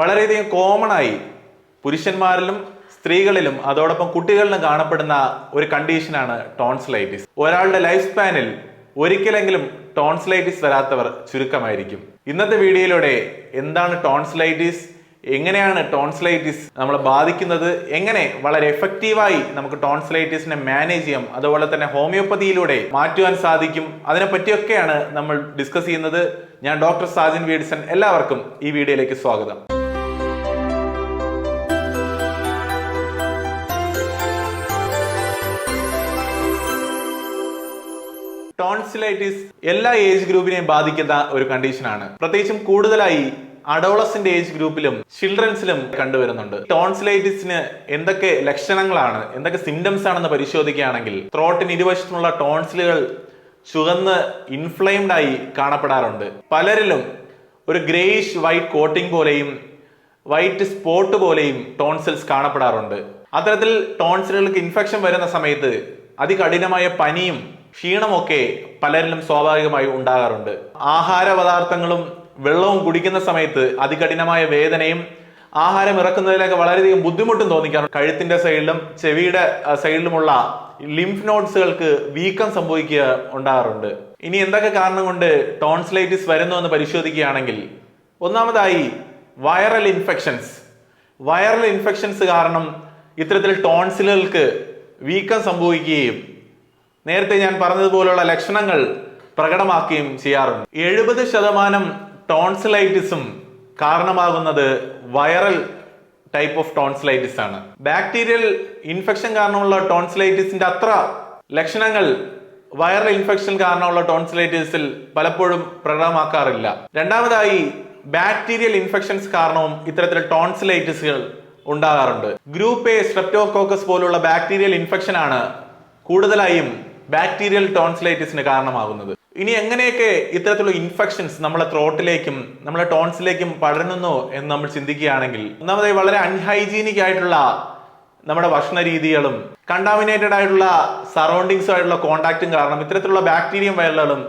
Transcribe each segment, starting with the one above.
വളരെയധികം കോമൺ ആയി പുരുഷന്മാരിലും സ്ത്രീകളിലും അതോടൊപ്പം കുട്ടികളിലും കാണപ്പെടുന്ന ഒരു കണ്ടീഷനാണ് ടോൺസിലൈറ്റിസ്. ഒരാളുടെ ലൈഫ് സ്പാനിൽ ഒരിക്കലെങ്കിലും ടോൺസിലൈറ്റിസ് വരാത്തവർ ചുരുക്കമായിരിക്കും. ഇന്നത്തെ വീഡിയോയിലൂടെ എന്താണ് ടോൺസിലൈറ്റിസ്, എങ്ങനെയാണ് ടോൺസിലൈറ്റിസ് നമ്മളെ ബാധിക്കുന്നത്, എങ്ങനെ വളരെ എഫക്റ്റീവായി നമുക്ക് ടോൺസിലൈറ്റിസിനെ മാനേജ് ചെയ്യാം, അതുപോലെ തന്നെ ഹോമിയോപ്പതിയിലൂടെ മാറ്റുവാൻ സാധിക്കും, അതിനെ പറ്റിയൊക്കെയാണ് നമ്മൾ ഡിസ്കസ് ചെയ്യുന്നത്. ഞാൻ ഡോക്ടർ സാജൻ വീഡ്സൺ. എല്ലാവർക്കും ഈ വീഡിയോയിലേക്ക് സ്വാഗതം. ടോൺസിലൈറ്റിസ് എല്ലാ ഏജ് ഗ്രൂപ്പിനെയും ബാധിക്കുന്ന ഒരു കണ്ടീഷനാണ്. പ്രത്യേകിച്ചും കൂടുതലായി അഡോളസന്റ് ഏജ് ഗ്രൂപ്പിലും ചിൽഡ്രൻസിലും കണ്ടുവരുന്നുണ്ട്. ടോൺസിലൈറ്റിസിന് എന്തൊക്കെ ലക്ഷണങ്ങളാണ്, എന്തൊക്കെ സിംറ്റംസ് ആണെന്ന് പരിശോധിക്കുകയാണെങ്കിൽ ത്രോട്ടിന് ഇരുവശത്തുമുള്ള ടോൺസിലുകൾ ചുവന്ന് ഇൻഫ്ലെയിംഡ് ആയി കാണപ്പെടാറുണ്ട്. പലരിലും ഒരു ഗ്രേയിഷ് വൈറ്റ് കോട്ടിംഗ് പോലെയും വൈറ്റ് സ്പോട്ട് പോലെയും ടോൺസിൽസ് കാണപ്പെടാറുണ്ട്. അത്തരത്തിൽ ടോൺസിലുകൾക്ക് ഇൻഫെക്ഷൻ വരുന്ന സമയത്ത് അതികഠിനമായ പനിയും ക്ഷീണമൊക്കെ പലരിലും സ്വാഭാവികമായി ഉണ്ടാകാറുണ്ട്. ആഹാര പദാർത്ഥങ്ങളും വെള്ളവും കുടിക്കുന്ന സമയത്ത് അതികഠിനമായ വേദനയും ആഹാരം ഇറക്കുന്നതിലൊക്കെ വളരെയധികം ബുദ്ധിമുട്ടും തോന്നിക്കാറുണ്ട്. കഴുത്തിന്റെ സൈഡിലും ചെവിയുടെ സൈഡിലുമുള്ള ലിംഫ് നോഡ്സുകൾക്ക് വീക്കം സംഭവിക്കുക ഉണ്ടാകാറുണ്ട്. ഇനി എന്തൊക്കെ കാരണം കൊണ്ട് ടോൺസിലൈറ്റിസ് വരുന്നു എന്ന് പരിശോധിക്കുകയാണെങ്കിൽ ഒന്നാമതായി വൈറൽ ഇൻഫെക്ഷൻസ് കാരണം ഇത്തരത്തിൽ ടോൺസിലുകൾക്ക് വീക്കം സംഭവിക്കുകയും നേരത്തെ ഞാൻ പറഞ്ഞതുപോലുള്ള ലക്ഷണങ്ങൾ പ്രകടമാക്കുകയും ചെയ്യാറുണ്ട്. 70% ടോൺസിലൈറ്റിസും കാരണമാകുന്നത് വൈറൽ ടൈപ്പ് ഓഫ് ടോൺസിലൈറ്റിസ് ആണ്. ബാക്ടീരിയൽ ഇൻഫെക്ഷൻ കാരണമുള്ള ടോൺസിലൈറ്റിസിന്റെ അത്ര ലക്ഷണങ്ങൾ വൈറൽ ഇൻഫെക്ഷൻ കാരണമുള്ള ടോൺസിലൈറ്റിസിൽ പലപ്പോഴും പ്രകടമാക്കാറില്ല. രണ്ടാമതായി ബാക്ടീരിയൽ ഇൻഫെക്ഷൻസ് കാരണവും ഇത്തരത്തിൽ ടോൺസിലൈറ്റിസുകൾ ഉണ്ടാകാറുണ്ട്. ഗ്രൂപ്പ് എ സ്ട്രെപ്റ്റോകോക്കസ് പോലുള്ള ബാക്ടീരിയൽ ഇൻഫെക്ഷൻ ആണ് കൂടുതലായും ബാക്ടീരിയൽ ടോൺസിലൈറ്റിസിന് കാരണമാകുന്നത്. ഇനി എങ്ങനെയൊക്കെ ഇത്തരത്തിലുള്ള ഇൻഫെക്ഷൻസ് നമ്മളെ ത്രോട്ടിലേക്കും നമ്മളെ ടോൺസിലേക്കും പടരുന്നു എന്ന് നമ്മൾ ചിന്തിക്കുകയാണെങ്കിൽ ഒന്നാമതായി വളരെ അൺഹൈജീനിക് ആയിട്ടുള്ള നമ്മുടെ ഭക്ഷണ രീതികളും കണ്ടാമിനേറ്റഡ് ആയിട്ടുള്ള സറൗണ്ടിങ്സും ആയിട്ടുള്ള കോണ്ടാക്റ്റും കാരണം ഇത്തരത്തിലുള്ള ബാക്ടീരിയം വൈറലുകളും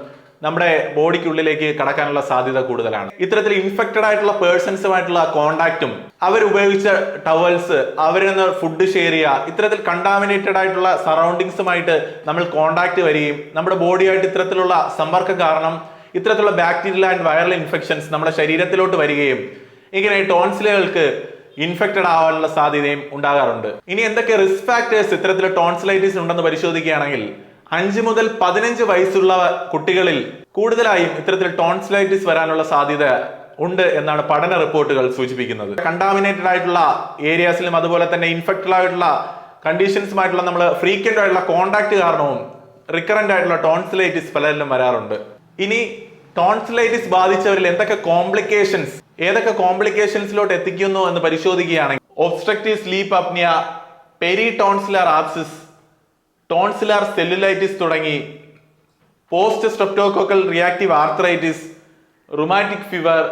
നമ്മുടെ ബോഡിക്കുള്ളിലേക്ക് കടക്കാനുള്ള സാധ്യത കൂടുതലാണ്. ഇത്തരത്തിൽ ഇൻഫെക്റ്റഡ് ആയിട്ടുള്ള പേഴ്സൺസുമായിട്ടുള്ള കോണ്ടാക്റ്റും അവരുപയോഗിച്ച ടവൽസ്, അവരിൽ നിന്ന് ഫുഡ് ഷെയർ ചെയ്യുക, ഇത്തരത്തിൽ കണ്ടാമിനേറ്റഡ് ആയിട്ടുള്ള സറൗണ്ടിങ്സുമായിട്ട് നമ്മൾ കോണ്ടാക്ട് വരികയും നമ്മുടെ ബോഡിയായിട്ട് ഇത്തരത്തിലുള്ള സമ്പർക്കം കാരണം ഇത്തരത്തിലുള്ള ബാക്ടീരിയൽ ആൻഡ് വൈറൽ ഇൻഫെക്ഷൻസ് നമ്മുടെ ശരീരത്തിലോട്ട് വരികയും ഇങ്ങനെ ടോൺസിലുകൾക്ക് ഇൻഫെക്റ്റഡ് ആവാനുള്ള സാധ്യതയും ഉണ്ടാകാറുണ്ട്. ഇനി എന്തൊക്കെ റിസ്ക് ഫാക്ടേഴ്സ് ഇത്തരത്തിലുള്ള ടോൺസിലൈറ്റിസ് ഉണ്ടെന്ന് പരിശോധിക്കുകയാണെങ്കിൽ 5 മുതൽ 15 വയസ്സുള്ള കുട്ടികളിൽ കൂടുതലായും ഇത്തരത്തിൽ ടോൺസിലൈറ്റിസ് വരാനുള്ള സാധ്യത ഉണ്ട് എന്നാണ് പഠന റിപ്പോർട്ടുകൾ സൂചിപ്പിക്കുന്നത്. കണ്ടാമിനേറ്റഡ് ആയിട്ടുള്ള ഏരിയാസിലും അതുപോലെ തന്നെ ഇൻഫെക്റ്റഡ് ആയിട്ടുള്ള കണ്ടീഷൻസുമായിട്ടുള്ള നമ്മൾ ഫ്രീക്വന്റ് ആയിട്ടുള്ള കോണ്ടാക്ട് കാരണവും റിക്കറന്റ് ആയിട്ടുള്ള ടോൺസിലൈറ്റിസ് പലരിലും വരാറുണ്ട്. ഇനി ടോൺസിലൈറ്റിസ് ബാധിച്ചവരിൽ ഏതൊക്കെ കോംപ്ലിക്കേഷൻസിലോട്ട് എത്തിക്കുന്നു എന്ന് പരിശോധിക്കുകയാണെങ്കിൽ obstructive sleep apnoea, peritonsillar abscess, tonsillar cellulitis തുടങ്ങി post streptococcal reactive arthritis, rheumatic fever,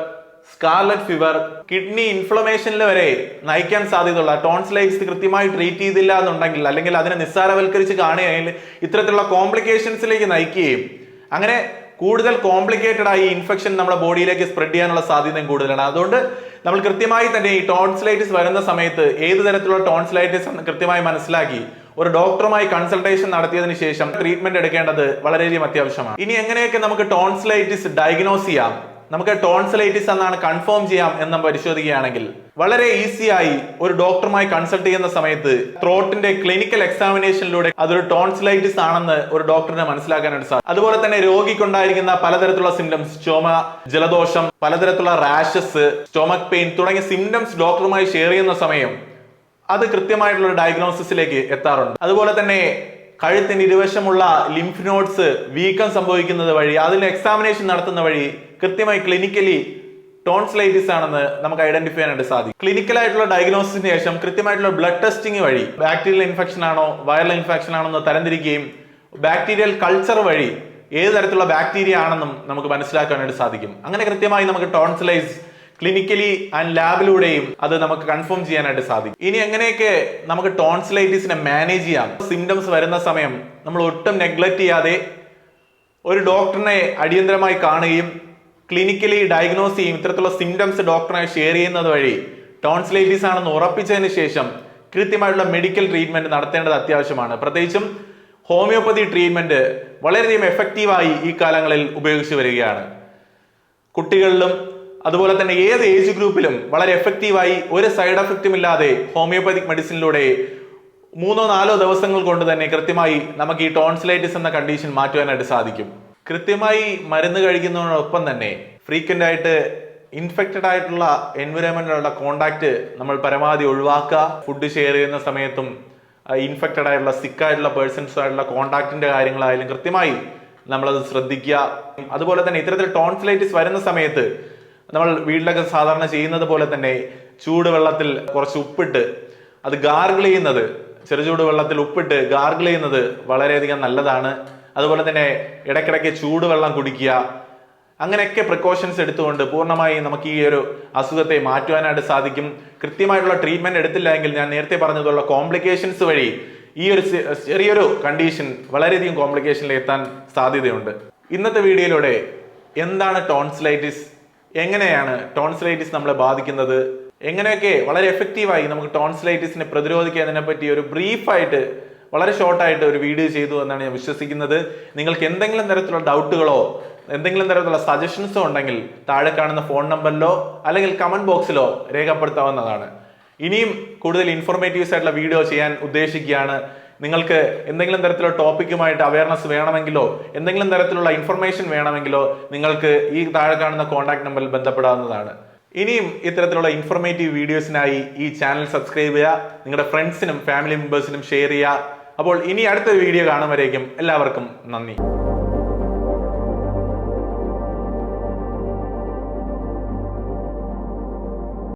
scarlet fever, kidney ഇൻഫ്ലമേഷനിൽ വരെ നയിക്കാൻ സാധ്യതയുള്ള ടോൺസിലൈറ്റിസ് കൃത്യമായി ട്രീറ്റ് ചെയ്തില്ല എന്നുണ്ടെങ്കിൽ അല്ലെങ്കിൽ അതിനെ നിസ്സാരവൽക്കരിച്ച് കാണുകയാണെങ്കിൽ ഇത്തരത്തിലുള്ള കോംപ്ലിക്കേഷൻസിലേക്ക് നയിക്കുകയും അങ്ങനെ കൂടുതൽ കോംപ്ലിക്കേറ്റഡ് ആയി ഇൻഫെക്ഷൻ നമ്മുടെ ബോഡിയിലേക്ക് സ്പ്രെഡ് ചെയ്യാനുള്ള സാധ്യതയും കൂടുതലാണ്. അതുകൊണ്ട് നമ്മൾ കൃത്യമായി തന്നെ ഈ ടോൺസിലൈറ്റിസ് വരുന്ന സമയത്ത് ഏത് തരത്തിലുള്ള ടോൺസിലൈറ്റിസ് എന്ന് കൃത്യമായി മനസ്സിലാക്കി ഒരു ഡോക്ടറുമായി കൺസൾട്ടേഷൻ നടത്തിയതിനു ശേഷം ട്രീറ്റ്മെന്റ് എടുക്കേണ്ടത് വളരെയധികം അത്യാവശ്യമാണ്. ഇനി എങ്ങനെയൊക്കെ നമുക്ക് ടോൺസിലൈറ്റിസ് ഡയഗ്നോസ് ചെയ്യാം, നമുക്ക് ടോൺസിലൈറ്റിസ് എന്നാണ് കൺഫേം ചെയ്യാം എന്ന് പരിശോധിക്കുകയാണെങ്കിൽ വളരെ ഈസി ആയി ഒരു ഡോക്ടറുമായി കൺസൾട്ട് ചെയ്യുന്ന സമയത്ത് ത്രോട്ടിന്റെ ക്ലിനിക്കൽ എക്സാമിനേഷനിലൂടെ അതൊരു ടോൺസിലൈറ്റിസ് ആണെന്ന് ഒരു ഡോക്ടറിനെ മനസ്സിലാക്കാനായിട്ട് സാധിക്കും. അതുപോലെ തന്നെ രോഗിക്കുണ്ടായിരിക്കുന്ന പലതരത്തിലുള്ള സിംറ്റംസ്, ചുമ, ജലദോഷം, പലതരത്തിലുള്ള റാഷസ്, സ്റ്റൊമക് പെയിൻ തുടങ്ങിയ സിംറ്റംസ് ഡോക്ടറുമായി ഷെയർ ചെയ്യുന്ന സമയം അത് കൃത്യമായിട്ടുള്ള ഒരു ഡയഗ്നോസിസിലേക്ക് എത്താറുണ്ട്. അതുപോലെ തന്നെ കഴുത്തിന് ഇരുവശമുള്ള ലിംഫ് നോഡ്സ് വീക്കം സംഭവിക്കുന്നത് വഴി അതിന് എക്സാമിനേഷൻ നടത്തുന്ന വഴി കൃത്യമായി ക്ലിനിക്കലി ടോൺസിലൈറ്റിസ് ആണെന്ന് നമുക്ക് ഐഡന്റിഫൈ ചെയ്യാനായിട്ട് സാധിക്കും. ക്ലിനിക്കലായിട്ടുള്ള ഡയഗ്നോസിന് ശേഷം കൃത്യമായിട്ടുള്ള ബ്ലഡ് ടെസ്റ്റിംഗ് വഴി ബാക്ടീരിയൽ ഇൻഫെക്ഷൻ ആണോ വൈറൽ ഇൻഫെക്ഷൻ ആണോ എന്ന് തരംതിരിക്കുകയും ബാക്ടീരിയൽ കൾച്ചർ വഴി ഏത് തരത്തിലുള്ള ബാക്ടീരിയ ആണെന്നും നമുക്ക് മനസ്സിലാക്കാനായിട്ട് സാധിക്കും. അങ്ങനെ കൃത്യമായി നമുക്ക് ടോൺസിലൈസ് ക്ലിനിക്കലി ആൻഡ് ലാബിലൂടെയും അത് നമുക്ക് കൺഫേം ചെയ്യാനായിട്ട് സാധിക്കും. ഇനി എങ്ങനെയൊക്കെ നമുക്ക് ടോൺസിലൈറ്റിസിനെ മാനേജ് ചെയ്യാം? സിംറ്റംസ് വരുന്ന സമയം നമ്മൾ ഒട്ടും നെഗ്ലക്ട് ചെയ്യാതെ ഒരു ഡോക്ടറിനെ അടിയന്തരമായി കാണുകയും ക്ലിനിക്കലി ഡയഗ്നോസ് ചെയ്യും, ഇത്തരത്തിലുള്ള സിംറ്റംസ് ഡോക്ടറിനായി ഷെയർ ചെയ്യുന്നത് വഴി ടോൺസിലൈറ്റിസ് ആണെന്ന് ഉറപ്പിച്ചതിന് ശേഷം കൃത്യമായിട്ടുള്ള മെഡിക്കൽ ട്രീറ്റ്മെന്റ് നടത്തേണ്ടത് അത്യാവശ്യമാണ്. പ്രത്യേകിച്ചും ഹോമിയോപ്പതി ട്രീറ്റ്മെന്റ് വളരെയധികം എഫക്റ്റീവായി ഈ കാലങ്ങളിൽ ഉപയോഗിച്ചു വരികയാണ്. കുട്ടികളിലും അതുപോലെ തന്നെ ഏത് ഏജ് ഗ്രൂപ്പിലും വളരെ എഫക്റ്റീവായി ഒരു സൈഡ് എഫക്റ്റും ഇല്ലാതെ ഹോമിയോപ്പതിക് മെഡിസിനിലൂടെ 3-4 ദിവസങ്ങൾ കൊണ്ട് തന്നെ കൃത്യമായി നമുക്ക് ഈ ടോൺസിലൈറ്റിസ് എന്ന കണ്ടീഷൻ മാറ്റുവാനായിട്ട് സാധിക്കും. കൃത്യമായി മരുന്ന് കഴിക്കുന്നതിനോടൊപ്പം തന്നെ ഫ്രീക്വന്റ് ആയിട്ട് ഇൻഫെക്റ്റഡ് ആയിട്ടുള്ള എൻവിറോൺമെന്റിലുള്ള കോണ്ടാക്ട് നമ്മൾ പരമാവധി ഒഴിവാക്കുക. ഫുഡ് ഷെയർ ചെയ്യുന്ന സമയത്തും ഇൻഫെക്റ്റഡ് ആയിട്ടുള്ള സിക്കായിട്ടുള്ള പേഴ്സൺസുമായിട്ടുള്ള കോണ്ടാക്ടിന്റെ കാര്യങ്ങളായാലും കൃത്യമായി നമ്മളത് ശ്രദ്ധിക്കുക. അതുപോലെ തന്നെ ഇത്തരത്തിൽ ടോൺസിലൈറ്റിസ് വരുന്ന സമയത്ത് നമ്മൾ വീട്ടിലൊക്കെ സാധാരണ ചെയ്യുന്നത് പോലെ തന്നെ ചൂടുവെള്ളത്തിൽ കുറച്ച് ഉപ്പിട്ട് അത് ഗാർഗിൾ ചെയ്യുന്നത്, ചെറുചൂട് വെള്ളത്തിൽ ഉപ്പിട്ട് ഗാർഗിൾ ചെയ്യുന്നത് വളരെയധികം നല്ലതാണ്. അതുപോലെ തന്നെ ഇടയ്ക്കിടയ്ക്ക് ചൂടുവെള്ളം കുടിക്കുക. അങ്ങനെയൊക്കെ പ്രിക്കോഷൻസ് എടുത്തുകൊണ്ട് പൂർണ്ണമായി നമുക്ക് ഈ ഒരു അസുഖത്തെ മാറ്റുവാനായിട്ട് സാധിക്കും. കൃത്യമായിട്ടുള്ള ട്രീറ്റ്മെന്റ് എടുത്തില്ല എങ്കിൽ ഞാൻ നേരത്തെ പറഞ്ഞതുള്ള കോംപ്ലിക്കേഷൻസ് വഴി ഈ ഒരു ചെറിയൊരു കണ്ടീഷൻ വളരെയധികം കോംപ്ലിക്കേഷനിൽ എത്താൻ സാധ്യതയുണ്ട്. ഇന്നത്തെ വീഡിയോയിലൂടെ എന്താണ് ടോൺസിലൈറ്റിസ്, എങ്ങനെയാണ് ടോൺസിലൈറ്റിസ് നമ്മളെ ബാധിക്കുന്നത്, എങ്ങനെയൊക്കെ വളരെ എഫക്റ്റീവായി നമുക്ക് ടോൺസിലൈറ്റിസിനെ പ്രതിരോധിക്കുന്നതിനെ പറ്റി ഒരു ബ്രീഫായിട്ട് വളരെ ഷോർട്ടായിട്ട് ഒരു വീഡിയോ ചെയ്തു എന്നാണ് ഞാൻ വിശ്വസിക്കുന്നത്. നിങ്ങൾക്ക് എന്തെങ്കിലും തരത്തിലുള്ള ഡൗട്ടുകളോ എന്തെങ്കിലും തരത്തിലുള്ള സജഷൻസോ ഉണ്ടെങ്കിൽ താഴെ കാണുന്ന ഫോൺ നമ്പറിലോ അല്ലെങ്കിൽ കമന്റ് ബോക്സിലോ രേഖപ്പെടുത്താവുന്നതാണ്. ഇനിയും കൂടുതൽ ഇൻഫോർമേറ്റീവ്സ് ആയിട്ടുള്ള വീഡിയോ ചെയ്യാൻ ഉദ്ദേശിക്കുകയാണ്. നിങ്ങൾക്ക് എന്തെങ്കിലും തരത്തിലുള്ള ടോപ്പിക്കുമായിട്ട് അവയർനെസ് വേണമെങ്കിലോ എന്തെങ്കിലും തരത്തിലുള്ള ഇൻഫർമേഷൻ വേണമെങ്കിലോ നിങ്ങൾക്ക് ഈ താഴെ കാണുന്ന കോൺടാക്ട് നമ്പറിൽ ബന്ധപ്പെടാവുന്നതാണ്. ഇനിയും ഇത്തരത്തിലുള്ള ഇൻഫോർമേറ്റീവ് വീഡിയോസിനായി ഈ ചാനൽ സബ്സ്ക്രൈബ് ചെയ്യുക, നിങ്ങളുടെ ഫ്രണ്ട്സിനും ഫാമിലി മെമ്പേഴ്സിനും ഷെയർ ചെയ്യുക. അപ്പോൾ ഇനി അടുത്തൊരു വീഡിയോ കാണും വരേക്കും എല്ലാവർക്കും നന്ദി.